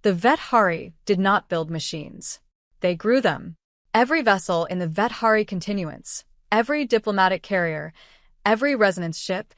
The Vethari did not build machines. They grew them. Every vessel in the Vethari continuance, every diplomatic carrier, every resonance ship,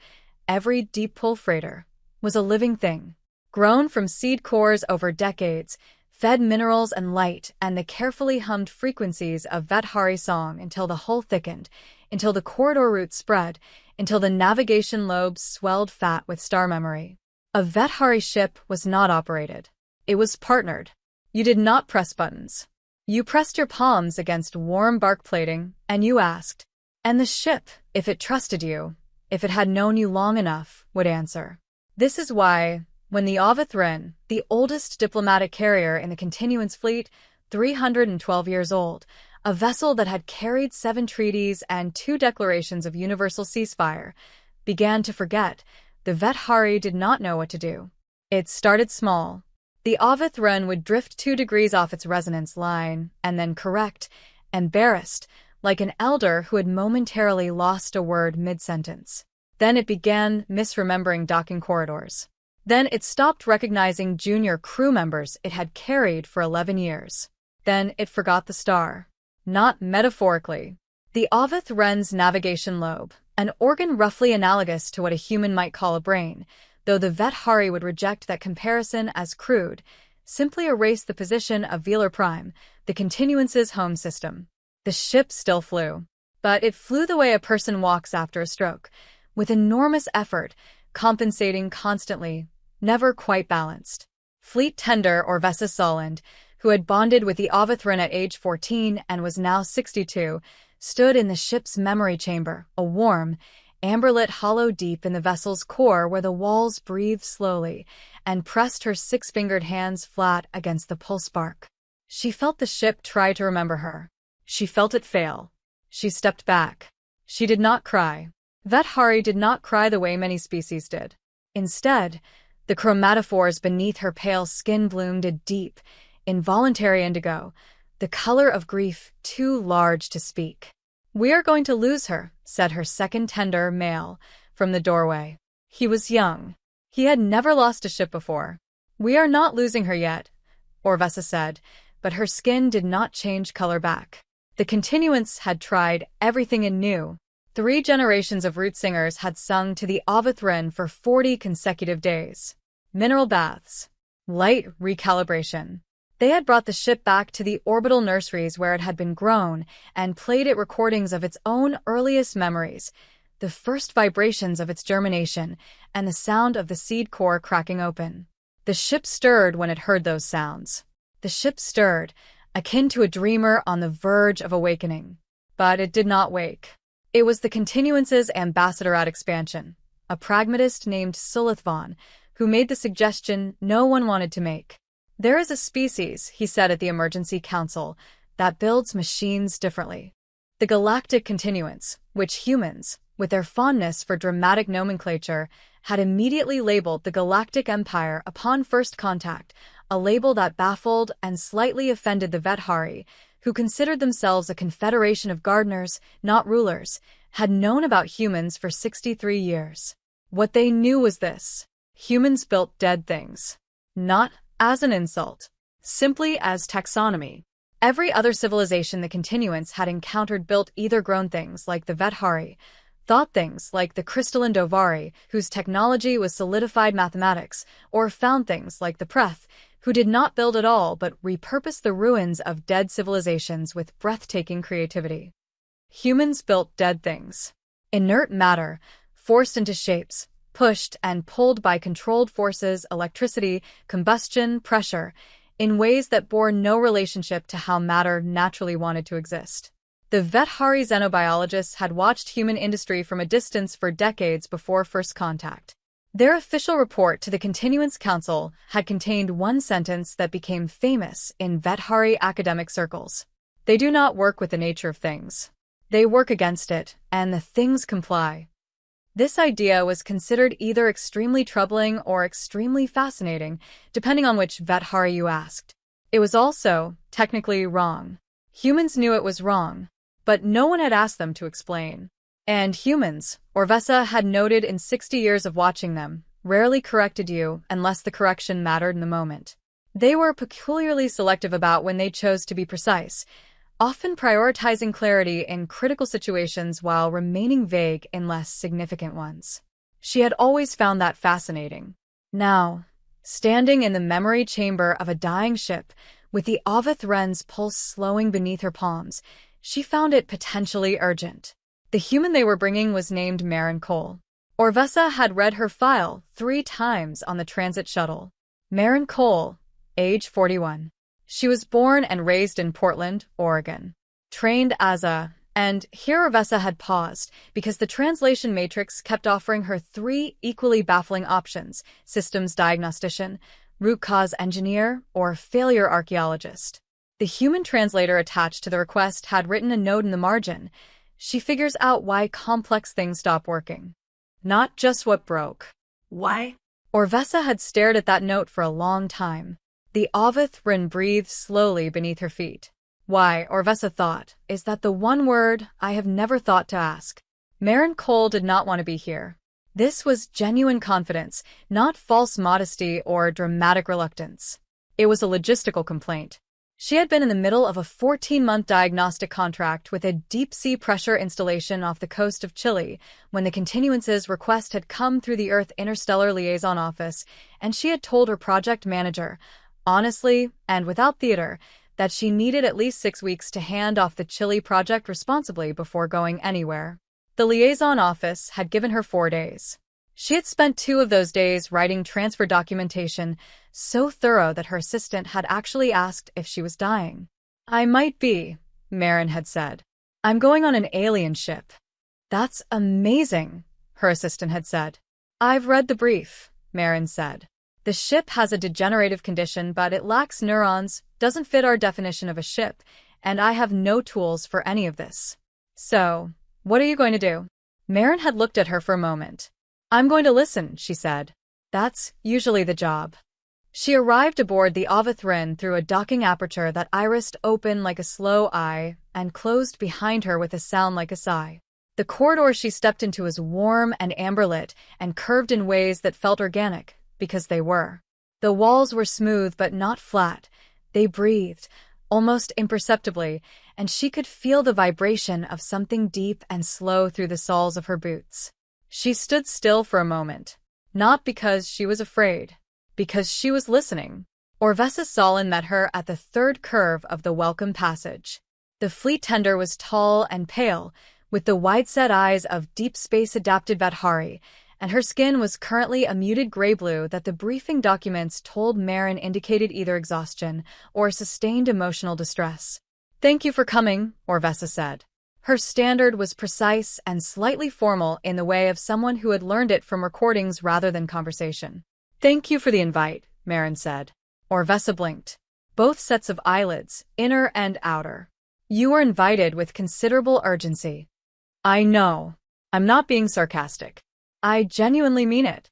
every deep-pull freighter, was a living thing, grown from seed cores over decades, fed minerals and light and the carefully hummed frequencies of Vethari song until the hull thickened, until the corridor roots spread, until the navigation lobes swelled fat with star memory. A Vethari ship was not operated. It was partnered. You did not press buttons. You pressed your palms against warm bark plating, and you asked. And the ship, if it trusted you, if it had known you long enough, would answer. This is why, when the Avathrin, the oldest diplomatic carrier in the Continuance Fleet, 312 years old, a vessel that had carried 7 treaties and 2 declarations of universal ceasefire, began to forget, the Vethari did not know what to do. It started small. The Avathrin would drift 2 degrees off its resonance line, and then correct, embarrassed, like an elder who had momentarily lost a word mid-sentence. Then it began misremembering docking corridors. Then it stopped recognizing junior crew members it had carried for 11 years. Then it forgot the star. Not metaphorically. The Avathrin's navigation lobe, an organ roughly analogous to what a human might call a brain, though the Vethari would reject that comparison as crude, simply erased the position of Velar Prime, the Continuance's home system. The ship still flew. But it flew the way a person walks after a stroke, with enormous effort, compensating constantly, never quite balanced. Fleet Tender or Vesa Solend, who had bonded with the Avathrin at age 14 and was now 62, stood in the ship's memory chamber, a warm, amber-lit hollow deep in the vessel's core where the walls breathed slowly, and pressed her 6-fingered hands flat against the pulse bark. She felt the ship try to remember her. She felt it fail. She stepped back. She did not cry. Vethari did not cry the way many species did. Instead, the chromatophores beneath her pale skin bloomed a deep, involuntary indigo, the color of grief too large to speak. "We are going to lose her," said her second tender male from the doorway. He was young. He had never lost a ship before. "We are not losing her yet," Orvesa said, but her skin did not change color back. The Continuance had tried everything it knew. 3 generations of root singers had sung to the Avathrin for 40 consecutive days. Mineral baths. Light recalibration. They had brought the ship back to the orbital nurseries where it had been grown and played it recordings of its own earliest memories, the first vibrations of its germination, and the sound of the seed core cracking open. The ship stirred when it heard those sounds. The ship stirred, akin to a dreamer on the verge of awakening. But it did not wake. It was the Continuance's ambassador at expansion, a pragmatist named Sulithvon, who made the suggestion no one wanted to make. "There is a species," he said at the Emergency Council, "that builds machines differently. The Galactic Continuance, which humans, with their fondness for dramatic nomenclature, had immediately labeled the Galactic Empire upon first contact, a label that baffled and slightly offended the Vethari, who considered themselves a confederation of gardeners, not rulers, had known about humans for 63 years. What they knew was this: humans built dead things. Not as an insult, simply as taxonomy. Every other civilization the Continuance had encountered built either grown things like the Vethari, thought things like the crystalline Dovari, whose technology was solidified mathematics, or found things like the Preth, who did not build at all but repurposed the ruins of dead civilizations with breathtaking creativity. Humans built dead things. Inert matter, forced into shapes, pushed and pulled by controlled forces, electricity, combustion, pressure, in ways that bore no relationship to how matter naturally wanted to exist. The Vethari xenobiologists had watched human industry from a distance for decades before first contact. Their official report to the Continuance Council had contained one sentence that became famous in Vethari academic circles. "They do not work with the nature of things. They work against it, and the things comply." This idea was considered either extremely troubling or extremely fascinating, depending on which Vethari you asked. It was also, technically, wrong. Humans knew it was wrong, but no one had asked them to explain. And humans, Orvesa had noted in 60 years of watching them, rarely corrected you unless the correction mattered in the moment. They were peculiarly selective about when they chose to be precise, often prioritizing clarity in critical situations while remaining vague in less significant ones. She had always found that fascinating. Now, standing in the memory chamber of a dying ship, with the Aveth Wren's pulse slowing beneath her palms, she found it potentially urgent. The human they were bringing was named Maren Cole. Orvessa had read her file 3 times on the transit shuttle. Maren Cole, age 41. She was born and raised in Portland, Oregon. Trained as a... And here Orvessa had paused, because the translation matrix kept offering her 3 equally baffling options: systems diagnostician, root cause engineer, or failure archaeologist. The human translator attached to the request had written a note in the margin. She figures out why complex things stop working. Not just what broke. Why? Orvessa had stared at that note for a long time. The Aveth Wren breathed slowly beneath her feet. Why, Orvessa thought, is that the one word I have never thought to ask. Maren Cole did not want to be here. This was genuine confidence, not false modesty or dramatic reluctance. It was a logistical complaint. She had been in the middle of a 14-month diagnostic contract with a deep-sea pressure installation off the coast of Chile when the continuance's request had come through the Earth Interstellar Liaison Office, and she had told her project manager, honestly and without theater, that she needed at least 6 weeks to hand off the Chile project responsibly before going anywhere. The liaison office had given her 4 days. She had spent 2 of those days writing transfer documentation so thorough that her assistant had actually asked if she was dying. I might be, Maren had said. I'm going on an alien ship. That's amazing, her assistant had said. I've read the brief, Maren said. The ship has a degenerative condition, but it lacks neurons, doesn't fit our definition of a ship, and I have no tools for any of this. So, what are you going to do? Maren had looked at her for a moment. I'm going to listen, she said. That's usually the job. She arrived aboard the Aveth Wren through a docking aperture that irised open like a slow eye and closed behind her with a sound like a sigh. The corridor she stepped into was warm and amber-lit and curved in ways that felt organic, because they were. The walls were smooth but not flat. They breathed, almost imperceptibly, and she could feel the vibration of something deep and slow through the soles of her boots. She stood still for a moment, not because she was afraid, because she was listening. Orvessa Solon met her at the 3rd curve of the welcome passage. The fleet tender was tall and pale, with the wide-set eyes of deep space-adapted Vadhari, and her skin was currently a muted gray-blue that the briefing documents told Maren indicated either exhaustion or sustained emotional distress. Thank you for coming, Orvessa said. Her standard was precise and slightly formal in the way of someone who had learned it from recordings rather than conversation. Thank you for the invite, Maren said. Orvessa blinked. Both sets of eyelids, inner and outer. You were invited with considerable urgency. I know. I'm not being sarcastic. I genuinely mean it.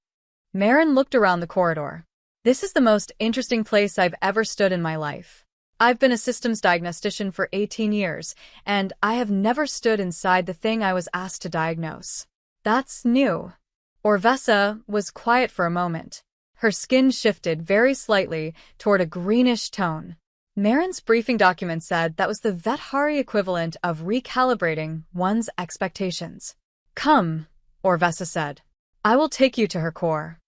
Maren looked around the corridor. This is the most interesting place I've ever stood in my life. I've been a systems diagnostician for 18 years, and I have never stood inside the thing I was asked to diagnose. That's new. Orvessa was quiet for a moment. Her skin shifted very slightly toward a greenish tone. Maren's briefing document said that was the Vadhari equivalent of recalibrating one's expectations. Come, Orvessa said. I will take you to her core.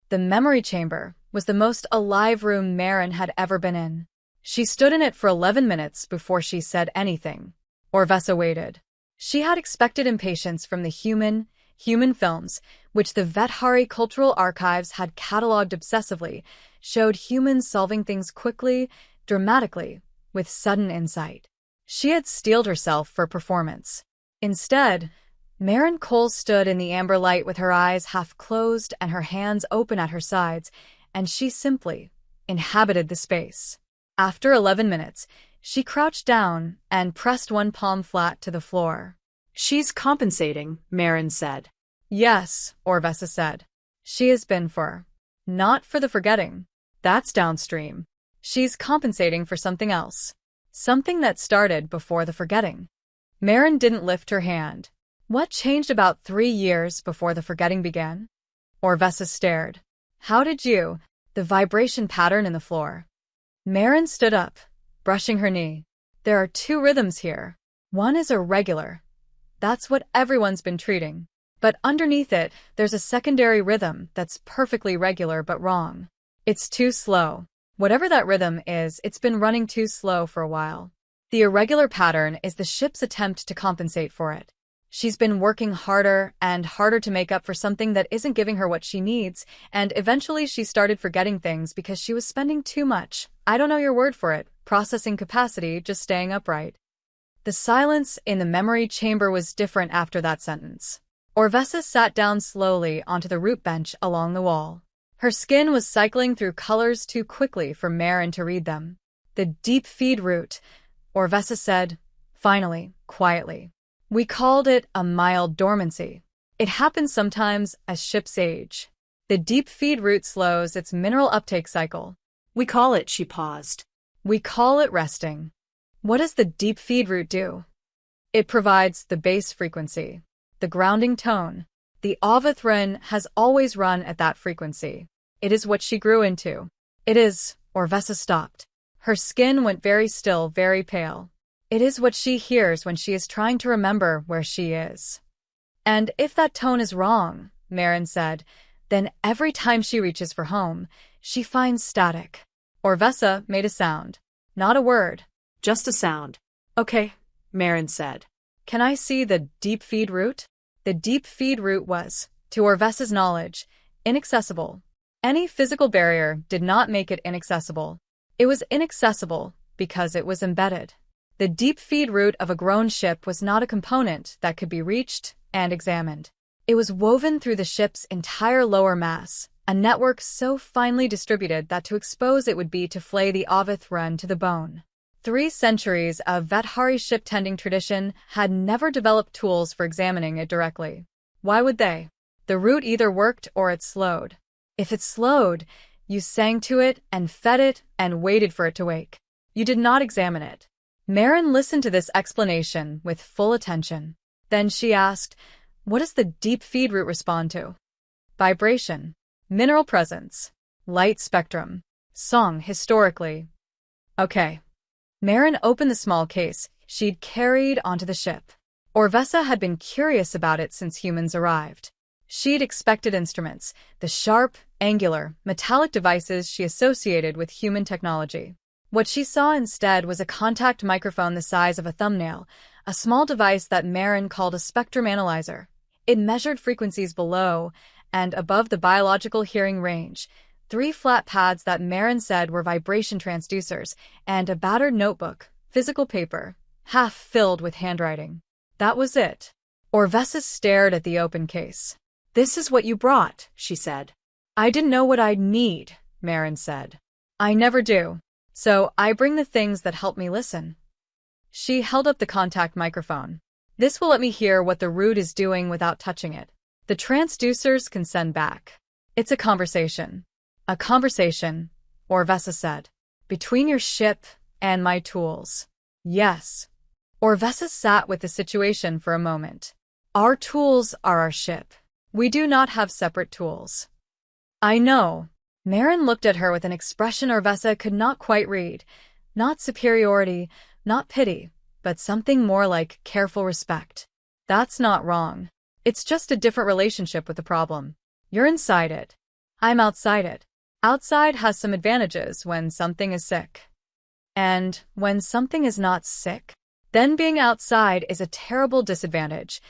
The memory chamber was the most alive room Maren had ever been in. She stood in it for 11 minutes before she said anything. Orvessa waited. She had expected impatience from the human films, which the Vadhari Cultural Archives had catalogued obsessively, showed humans solving things quickly, dramatically, with sudden insight. She had steeled herself for performance. Instead, Maren Cole stood in the amber light with her eyes half closed and her hands open at her sides, and she simply inhabited the space. After 11 minutes, she crouched down and pressed one palm flat to the floor. She's compensating, Maren said. Yes, Orvessa said. She has been for. Not for the forgetting. That's downstream. She's compensating for something else. Something that started before the forgetting. Maren didn't lift her hand. What changed about 3 years before the forgetting began? Orvessa stared. How did you? The vibration pattern in the floor. Marin stood up, brushing her knee. There are two rhythms here. One is irregular. That's what everyone's been treating. But underneath it, there's a secondary rhythm that's perfectly regular but wrong. It's too slow. Whatever that rhythm is, it's been running too slow for a while. The irregular pattern is the ship's attempt to compensate for it. She's been working harder and harder to make up for something that isn't giving her what she needs, and eventually she started forgetting things because she was spending too much. I don't know your word for it. Processing capacity, just staying upright. The silence in the memory chamber was different after that sentence. Orvesa sat down slowly onto the root bench along the wall. Her skin was cycling through colors too quickly for Marin to read them. The deep feed root, Orvesa said, finally, quietly. We called it a mild dormancy. It happens sometimes as ships age. The deep feed root slows its mineral uptake cycle. We call it, she paused. We call it resting. What does the deep feed root do? It provides the base frequency, the grounding tone. The Avathrin has always run at that frequency. It is what she grew into. It is, Orvesa stopped. Her skin went very still, very pale. It is what she hears when she is trying to remember where she is. And if that tone is wrong, Marin said, then every time she reaches for home, she finds static. Orvesa made a sound. Not a word. Just a sound. Okay, Marin said. Can I see the deep feed root? The deep feed root was, to Orvesa's knowledge, inaccessible. Any physical barrier did not make it inaccessible. It was inaccessible because it was embedded. The deep feed root of a grown ship was not a component that could be reached and examined. It was woven through the ship's entire lower mass, a network so finely distributed that to expose it would be to flay the Avathrin to the bone. 3 centuries of Vethari ship-tending tradition had never developed tools for examining it directly. Why would they? The root either worked or it slowed. If it slowed, you sang to it and fed it and waited for it to wake. You did not examine it. Marin listened to this explanation with full attention. Then she asked, what does the deep feed root respond to? Vibration, mineral presence, light spectrum, song historically. Okay. Marin opened the small case she'd carried onto the ship. Orvesa had been curious about it since humans arrived. She'd expected instruments, the sharp, angular, metallic devices she associated with human technology. What she saw instead was a contact microphone the size of a thumbnail, a small device that Marin called a spectrum analyzer. It measured frequencies below and above the biological hearing range, 3 flat pads that Marin said were vibration transducers, and a battered notebook, physical paper, half filled with handwriting. That was it. Orvesa stared at the open case. This is what you brought, she said. I didn't know what I'd need, Marin said. I never do. So I bring the things that help me listen. She held up the contact microphone. This will let me hear what the root is doing without touching it. The transducers can send back. It's a conversation. A conversation, Orvesa said. Between your ship and my tools. Yes. Orvesa sat with the situation for a moment. Our tools are our ship. We do not have separate tools. I know. Marin looked at her with an expression Orvesa could not quite read. Not superiority, not pity, but something more like careful respect. That's not wrong. It's just a different relationship with the problem. You're inside it. I'm outside it. Outside has some advantages when something is sick. And when something is not sick, then being outside is a terrible disadvantage,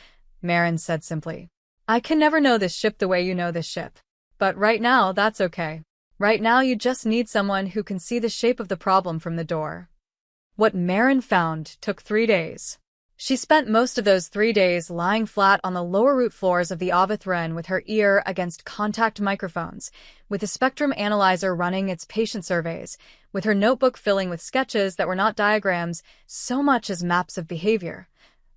Marin said simply. I can never know this ship the way you know this ship. But right now, that's okay. Right now, you just need someone who can see the shape of the problem from the door. What Marin found took 3 days. She spent most of those 3 days lying flat on the lower root floors of the Avathrin with her ear against contact microphones, with the spectrum analyzer running its patient surveys, with her notebook filling with sketches that were not diagrams so much as maps of behavior.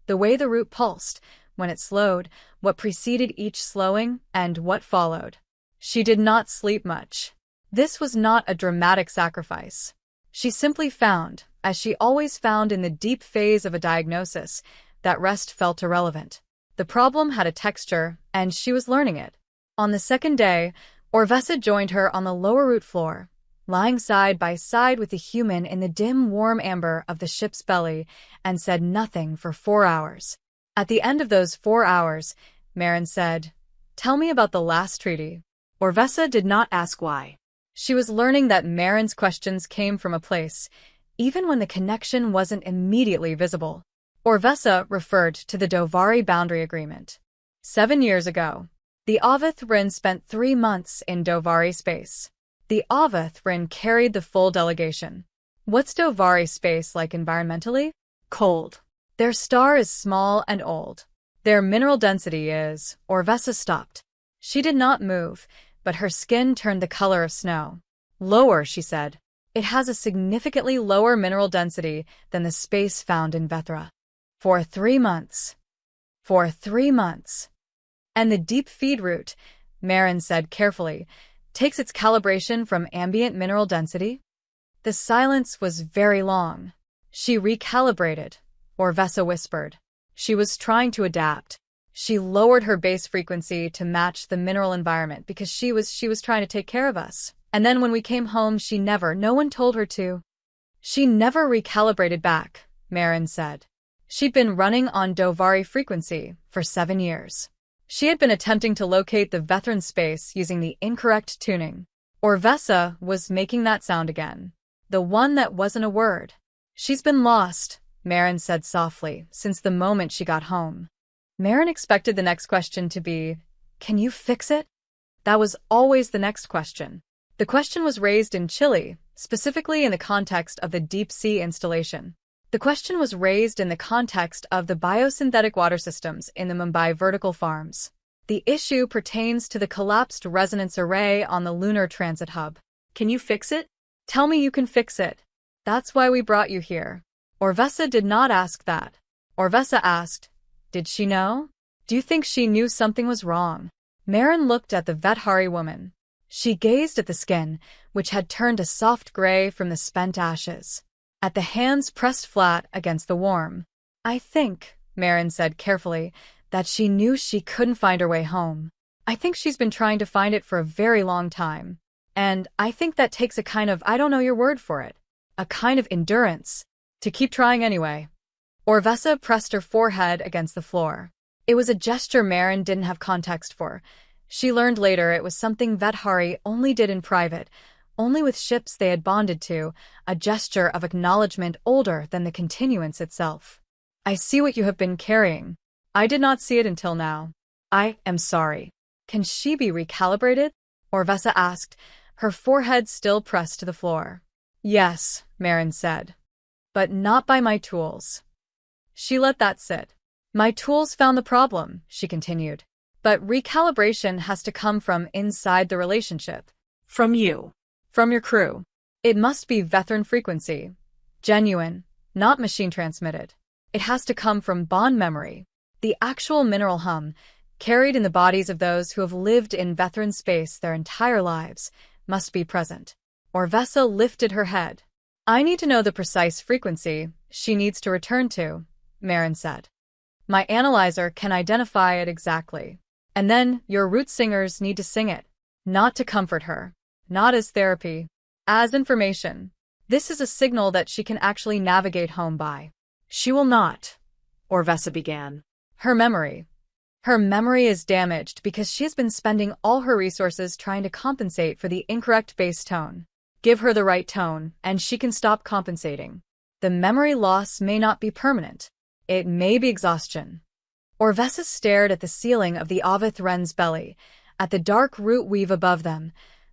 The way the root pulsed, when it slowed, what preceded each slowing, and what followed. She did not sleep much. This was not a dramatic sacrifice. She simply found, as she always found in the deep phase of a diagnosis, that rest felt irrelevant. The problem had a texture, and she was learning it. On the second day, Orvesa joined her on the lower root floor. lying side by side with the human in the dim, warm amber of the ship's belly, and said nothing for 4 hours. At the end of those 4 hours, Marin said, "Tell me about the last treaty." Orvesa did not ask why. She was learning that Marin's questions came from a place, even when the connection wasn't immediately visible. Orvesa referred to the Dovari Boundary Agreement. 7 years ago, the Avith Rin spent 3 months in Dovari space. The Avith Rin carried the full delegation. What's Dovari space like environmentally? Cold. Their star is small and old. Their mineral density is… Orvesa stopped. She did not move, but her skin turned the color of snow. Lower, she said. It has a significantly lower mineral density than the space found in Vethra. For 3 months. For 3 months. And the deep feed route, Marin said carefully, takes its calibration from ambient mineral density? The silence was very long. She recalibrated, Orvesa whispered. She was trying to adapt. She lowered her base frequency to match the mineral environment because she was trying to take care of us. And then when we came home, no one told her to. She never recalibrated back, Marin said. She'd been running on Dovari frequency for 7 years. She had been attempting to locate the Vethran space using the incorrect tuning. Orvesa was making that sound again. The one that wasn't a word. She's been lost, Marin said softly, since the moment she got home. Marin expected the next question to be, "Can you fix it?" That was always the next question. The question was raised in Chile, specifically in the context of the deep-sea installation. The question was raised in the context of the biosynthetic water systems in the Mumbai vertical farms. The issue pertains to the collapsed resonance array on the Lunar Transit Hub. Can you fix it? Tell me you can fix it. That's why we brought you here. Orvesa did not ask that. Orvesa asked, did she know? Do you think she knew something was wrong? Marin looked at the Vethari woman. She gazed at the skin, which had turned a soft gray from the spent ashes. At the hands pressed flat against the warm. I think, Marin said carefully, that she knew she couldn't find her way home. I think she's been trying to find it for a very long time. And I think that takes a kind of, I don't know your word for it, a kind of endurance, to keep trying anyway. Orvesa pressed her forehead against the floor. It was a gesture Marin didn't have context for. She learned later it was something Vethari only did in private, only with ships they had bonded to, a gesture of acknowledgement older than the continuance itself. I see what you have been carrying. I did not see it until now. I am sorry. Can she be recalibrated? Orvesa asked, her forehead still pressed to the floor. Yes, Marin said. But not by my tools. She let that sit. My tools found the problem, she continued. But recalibration has to come from inside the relationship. From you. From your crew. It must be Vethran frequency. Genuine, not machine transmitted. It has to come from bond memory. The actual mineral hum, carried in the bodies of those who have lived in Vethran space their entire lives, must be present. Orvesa lifted her head. I need to know the precise frequency she needs to return to, Marin said. My analyzer can identify it exactly. And then your root singers need to sing it. Not to comfort her. Not as therapy. As information. This is a signal that she can actually navigate home by. She will not, Orvesa began. Her memory. Her memory is damaged because she has been spending all her resources trying to compensate for the incorrect bass tone. Give her the right tone, and she can stop compensating. The memory loss may not be permanent. It may be exhaustion. Orvesa stared at the ceiling of the Avith Ren's belly, at the dark root weave above them.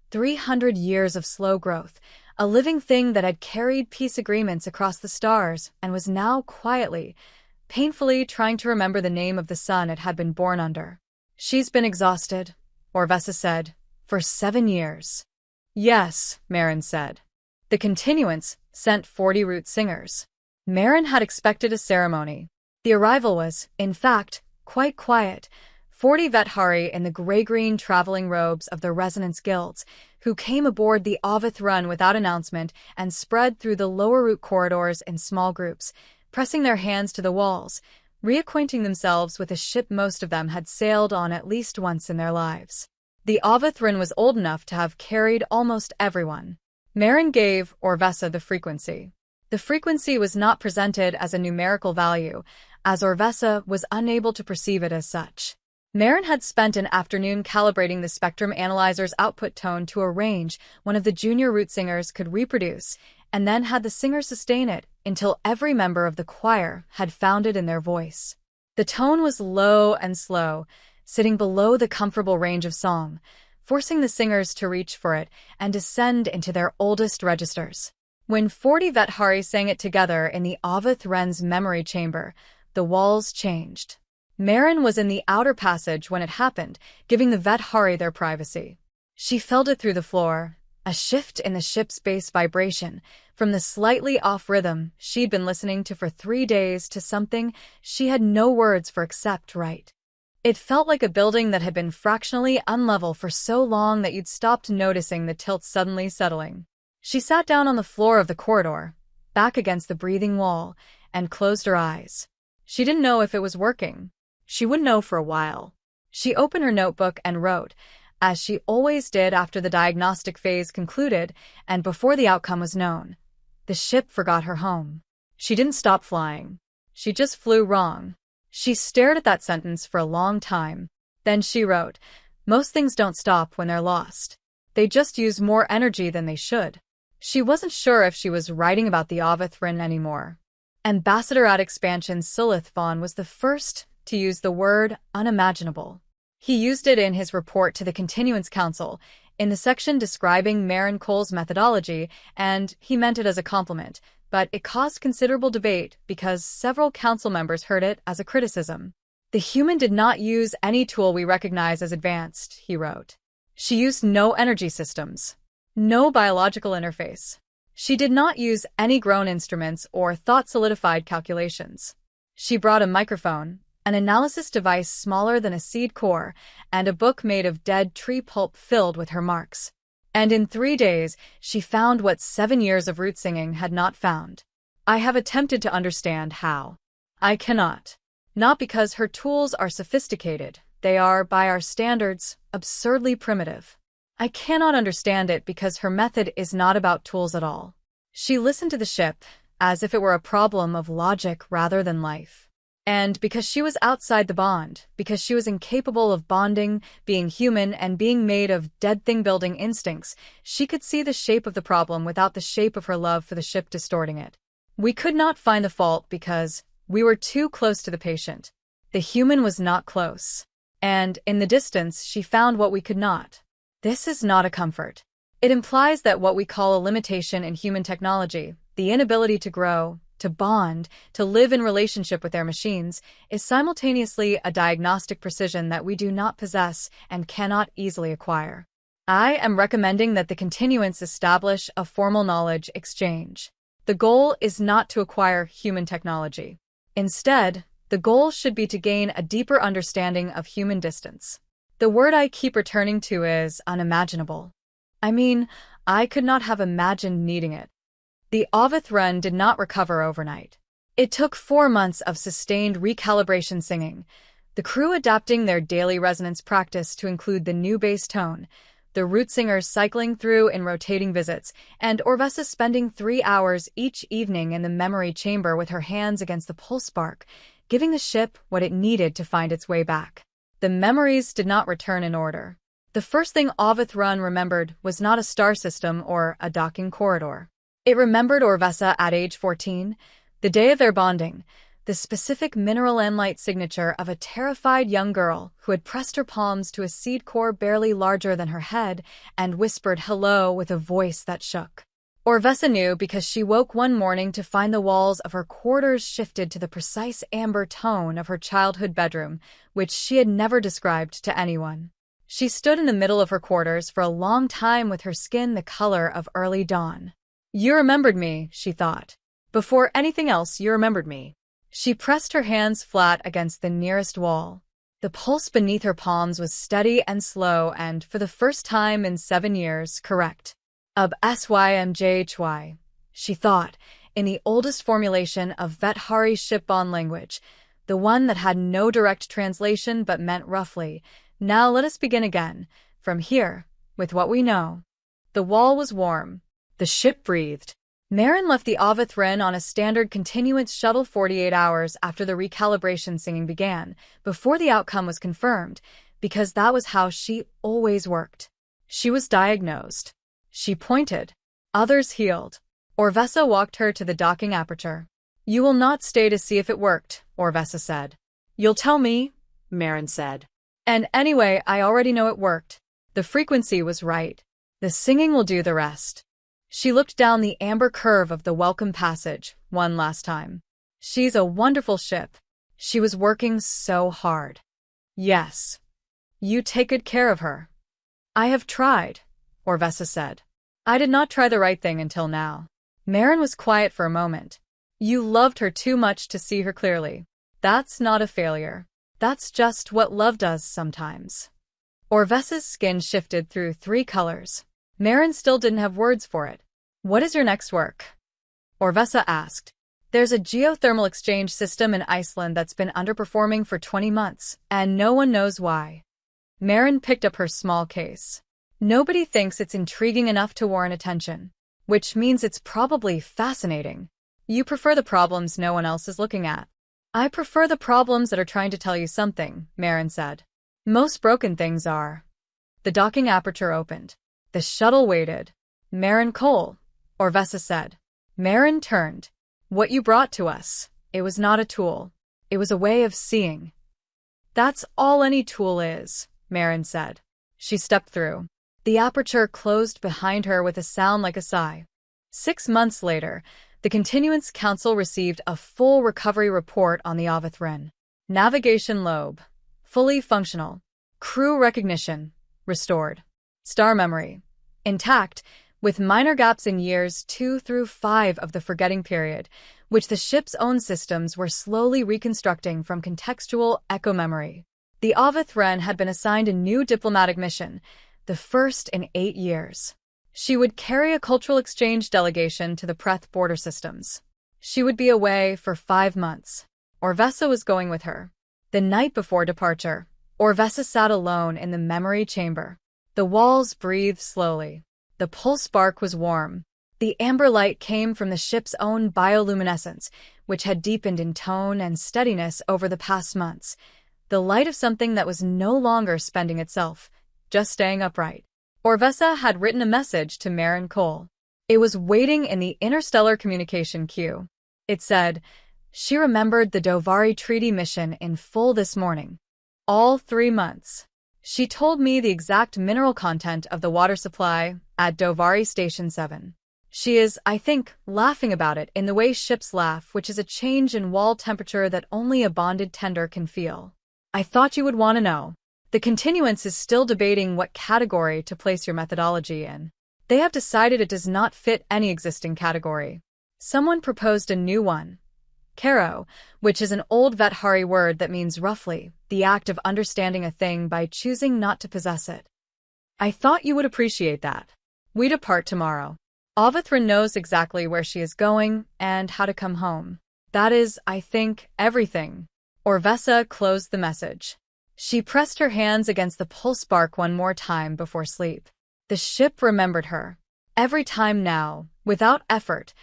300 years of slow growth, a living thing that had carried peace agreements across the stars and was now quietly, painfully trying to remember the name of the sun it had been born under. She's been exhausted, Orvesa said, for 7 years. Yes, Marin said. The continuance sent 40 root singers. Marin had expected a ceremony. The arrival was, in fact, quite quiet. 40 Vethari in the gray-green traveling robes of the resonance guilds, who came aboard the Avith Run without announcement and spread through the lower route corridors in small groups, pressing their hands to the walls, reacquainting themselves with a ship most of them had sailed on at least once in their lives. The Avith Run was old enough to have carried almost everyone. Marin gave Orvesa the frequency. The frequency was not presented as a numerical value, as Orvesa was unable to perceive it as such. Marin had spent an afternoon calibrating the spectrum analyzer's output tone to a range one of the junior root singers could reproduce, and then had the singer sustain it until every member of the choir had found it in their voice. The tone was low and slow, sitting below the comfortable range of song, forcing the singers to reach for it and descend into their oldest registers. When 40 Vethari sang it together in the Avith Wren's memory chamber, the walls changed. Marin was in the outer passage when it happened, giving the Vethari their privacy. She felt it through the floor, a shift in the ship's bass vibration, from the slightly off rhythm she'd been listening to for 3 days to something she had no words for except right. It felt like a building that had been fractionally unlevel for so long that you'd stopped noticing the tilt suddenly settling. She sat down on the floor of the corridor, back against the breathing wall, and closed her eyes. She didn't know if it was working. She wouldn't know for a while. She opened her notebook and wrote, as she always did after the diagnostic phase concluded and before the outcome was known. The ship forgot her home. She didn't stop flying. She just flew wrong. She stared at that sentence for a long time. Then she wrote, "Most things don't stop when they're lost. They just use more energy than they should." She wasn't sure if she was writing about the Avithrin anymore. Ambassador at Expansion Silith Vaughn was the first to use the word unimaginable. He used it in his report to the Continuance Council, in the section describing Marin Cole's methodology, and he meant it as a compliment, but it caused considerable debate because several council members heard it as a criticism. "The human did not use any tool we recognize as advanced," he wrote. "She used no energy systems, no biological interface. She did not use any grown instruments or thought-solidified calculations. She brought a microphone, an analysis device smaller than a seed core, and a book made of dead tree pulp filled with her marks. And in 3 days, she found what 7 years of root singing had not found. I have attempted to understand how. I cannot. Not because her tools are sophisticated, they are, by our standards, absurdly primitive. I cannot understand it because her method is not about tools at all." She listened to the ship, as if it were a problem of logic rather than life. And because she was outside the bond, because she was incapable of bonding, being human, and being made of dead thing-building instincts, she could see the shape of the problem without the shape of her love for the ship distorting it. We could not find the fault because we were too close to the patient. The human was not close. And, in the distance, she found what we could not. This is not a comfort. It implies that what we call a limitation in human technology, the inability to grow, to bond, to live in relationship with their machines, is simultaneously a diagnostic precision that we do not possess and cannot easily acquire. I am recommending that the continuance establish a formal knowledge exchange. The goal is not to acquire human technology. Instead, the goal should be to gain a deeper understanding of human distance. The word I keep returning to is unimaginable. I mean, I could not have imagined needing it. The Avithrin did not recover overnight. It took 4 months of sustained recalibration singing, the crew adapting their daily resonance practice to include the new bass tone, the root singers cycling through in rotating visits, and Orvesa spending 3 hours each evening in the memory chamber with her hands against the pulse spark, giving the ship what it needed to find its way back. The memories did not return in order. The first thing Avithrin remembered was not a star system or a docking corridor. It remembered Orvesa at age 14, the day of their bonding, the specific mineral and light signature of a terrified young girl who had pressed her palms to a seed core barely larger than her head and whispered hello with a voice that shook. Orvesa knew because she woke one morning to find the walls of her quarters shifted to the precise amber tone of her childhood bedroom, which she had never described to anyone. She stood in the middle of her quarters for a long time with her skin the color of early dawn. "You remembered me," she thought. "Before anything else, you remembered me." She pressed her hands flat against the nearest wall. The pulse beneath her palms was steady and slow and, for the first time in 7 years, correct. HFY, she thought, in the oldest formulation of Vethari ship-bond language, the one that had no direct translation but meant roughly, "Now let us begin again, from here, with what we know." The wall was warm. The ship breathed. Marin left the Avithrin on a standard continuance shuttle 48 hours after the recalibration singing began, before the outcome was confirmed, because that was how she always worked. She was diagnosed. She pointed. Others healed. Orvesa walked her to the docking aperture. "You will not stay to see if it worked," Orvesa said. "You'll tell me," Marin said. "And anyway, I already know it worked. The frequency was right. The singing will do the rest." She looked down the amber curve of the welcome passage one last time. "She's a wonderful ship. She was working so hard." "Yes. You take good care of her." "I have tried," Orvesa said. "I did not try the right thing until now." Marin was quiet for a moment. "You loved her too much to see her clearly. That's not a failure. That's just what love does sometimes." Orvesa's skin shifted through 3 colors. Marin still didn't have words for it. "What is your next work?" Orvesa asked. "There's a geothermal exchange system in Iceland that's been underperforming for 20 months, and no one knows why." Marin picked up her small case. "Nobody thinks it's intriguing enough to warrant attention, which means it's probably fascinating. You prefer the problems no one else is looking at." "I prefer the problems that are trying to tell you something," Marin said. "Most broken things are." The docking aperture opened. The shuttle waited. "Marin Cole," Orvesa said. Marin turned. "What you brought to us, it was not a tool. It was a way of seeing." "That's all any tool is," Marin said. She stepped through. The aperture closed behind her with a sound like a sigh. 6 months later, the Continuance Council received a full recovery report on the Avithrin. Navigation lobe, fully functional. Crew recognition, restored. Star memory, intact, with minor gaps in years 2 through 5 of the forgetting period, which the ship's own systems were slowly reconstructing from contextual echo memory. The Avithrin had been assigned a new diplomatic mission, the first in 8 years. She would carry a cultural exchange delegation to the Preth border systems. She would be away for 5 months. Orvesa was going with her. The night before departure, Orvesa sat alone in the memory chamber. The walls breathed slowly. The pulse spark was warm. The amber light came from the ship's own bioluminescence, which had deepened in tone and steadiness over the past months. The light of something that was no longer spending itself, just staying upright. Orvesa had written a message to Marin Cole. It was waiting in the interstellar communication queue. It said, "She remembered the Dovari Treaty mission in full this morning. All 3 months. She told me the exact mineral content of the water supply at Dovari Station 7. She is, I think, laughing about it in the way ships laugh, which is a change in wall temperature that only a bonded tender can feel. I thought you would want to know. The Continuance is still debating what category to place your methodology in. They have decided it does not fit any existing category. Someone proposed a new one. Karo, which is an old Vethari word that means roughly the act of understanding a thing by choosing not to possess it. I thought you would appreciate that. We depart tomorrow. Avithrin knows exactly where she is going and how to come home. That is, I think, everything." Orvesa closed the message. She pressed her hands against the pulse spark one more time before sleep. The ship remembered her. Every time now, without effort,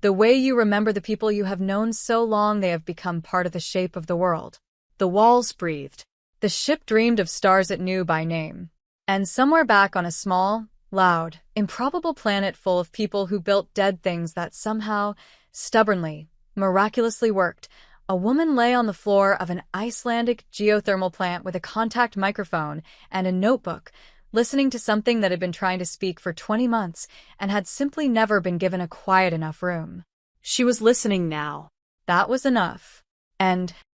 the way you remember the people you have known so long they have become part of the shape of the world. The walls breathed. The ship dreamed of stars it knew by name. And somewhere back on a small, loud, improbable planet full of people who built dead things that somehow, stubbornly, miraculously worked, a woman lay on the floor of an Icelandic geothermal plant with a contact microphone and a notebook, listening to something that had been trying to speak for 20 months and had simply never been given a quiet enough room. She was listening now. That was enough. And